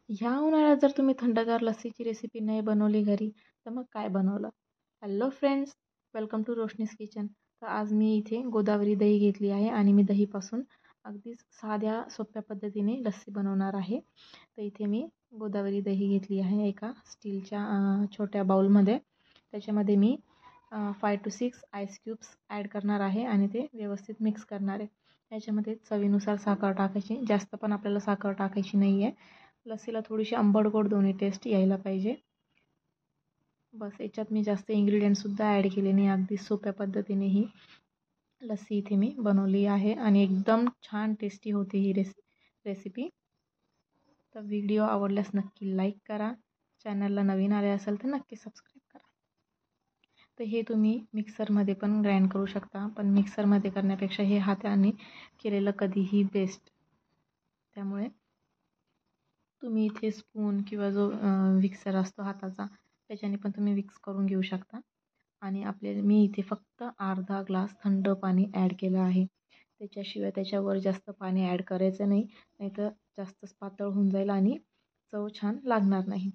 ह्या उन्हाळ्यात जर तुम्ही थंडगार लस्सीची रेसिपी नाही बनवली घरी, तर मग काय बनवलं? Hello friends, welcome to Roshni's kitchen. तर आज मी इथे गोदावरी दही घेतली आहे आणि मी दहीपासून अगदीच साध्या सोप्या पद्धतीने लस्सी बनवणार आहे. तर इथे मी गोदावरी दही घेतली आहे एका स्टीलच्या छोट्या बाउलमध्ये. त्याच्यामध्ये मी 5 to 6 आईस क्यूब्स ॲड करणार आहे आणि ते व्यवस्थित मिक्स करणार आहे. याच्यामध्ये चवीनुसार साखर टाकायची, जास्त पण आपल्याला साखर टाकायची नाही आहे. लस्सीला थोडीशी आंबट गोड दोन्ही टेस्ट यायला पाहिजे. बस याच्यात मी जास्त इन्ग्रेडियंटसुद्धा ॲड केले नाही. अगदी सोप्या पद्धतीने ही लस्सी इथे मी बनवली आहे आणि एकदम छान टेस्टी होते ही रेसिपी. तर व्हिडिओ आवडल्यास नक्की लाईक करा. चॅनलला नवीन आले असेल तर नक्की सबस्क्राईब करा. तर हे तुम्ही मिक्सरमध्ये पण ग्राइंड करू शकता, पण मिक्सरमध्ये करण्यापेक्षा हे हाताने केलेलं कधीही बेस्ट. त्यामुळे तुम्ही इथे स्पून किंवा जो मिक्सर असतो हाताचा त्याच्याने पण तुम्ही मिक्स करून घेऊ शकता. आणि मी इथे फक्त अर्धा ग्लास थंड पाणी ॲड केलं आहे. त्याच्याशिवाय त्याच्यावर जास्त पाणी ॲड करायचं नाही, नाहीतर जास्तच पातळ होऊन जाईल आणि चव छान लागणार नाही.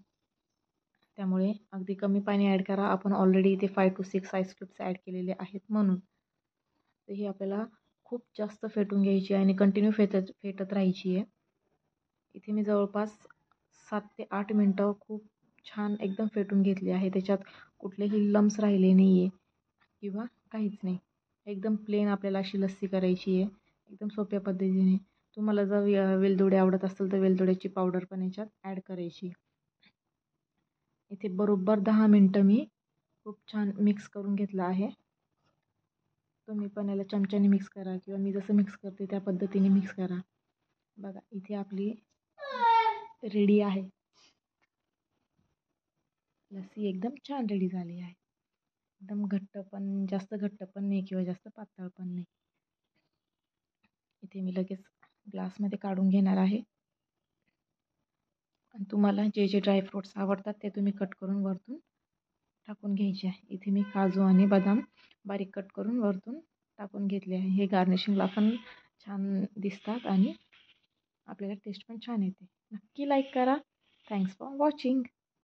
त्यामुळे अगदी कमी पाणी ॲड करा. आपण ऑलरेडी इथे 5 to 6 आईस क्यूब्स ॲड केलेले आहेत म्हणून. तर ही आपल्याला खूप जास्त फेटून घ्यायची आहे आणि कंटिन्यू फेटत राहायची आहे. इथे मी जवळपास 7 ते 8 मिनटं खूप छान एकदम फेटून घेतली आहे. त्याच्यात कुठलेही लम्स राहिले नाही आहे किंवा काहीच नाही. एकदम प्लेन आपल्याला अशी लस्सी करायची आहे, एकदम सोप्या पद्धतीने. तुम्हाला जर वेलदोडे आवडत असतील तर वेलदोड्याची पावडर पण याच्यात ॲड करायची. इथे बरोबर 10 मिनटं मी खूप छान मिक्स करून घेतलं आहे. तुम्ही पण याला चमच्याने मिक्स करा किंवा मी जसं मिक्स करते त्या पद्धतीने मिक्स करा. बघा इथे आपली रेडी आहे लस्सी. एकदम छान रेडी झाली आहे. एकदम घट्ट पण, जास्त घट्ट पण नाही किंवा जास्त पातळ पण नाही. इथे मी लगेच ग्लासमध्ये काढून घेणार आहे. आणि तुम्हाला जे जे ड्रायफ्रूट्स आवडतात ते तुम्ही कट करून वरतून टाकून घ्यायचे आहे. इथे मी काजू आणि बदाम बारीक कट करून वरतून टाकून घेतले आहे. हे गार्निशिंगला पण छान दिसतात आणि आपल्याला टेस्ट पण छान येते. नक्की लाईक करा. Thanks for watching.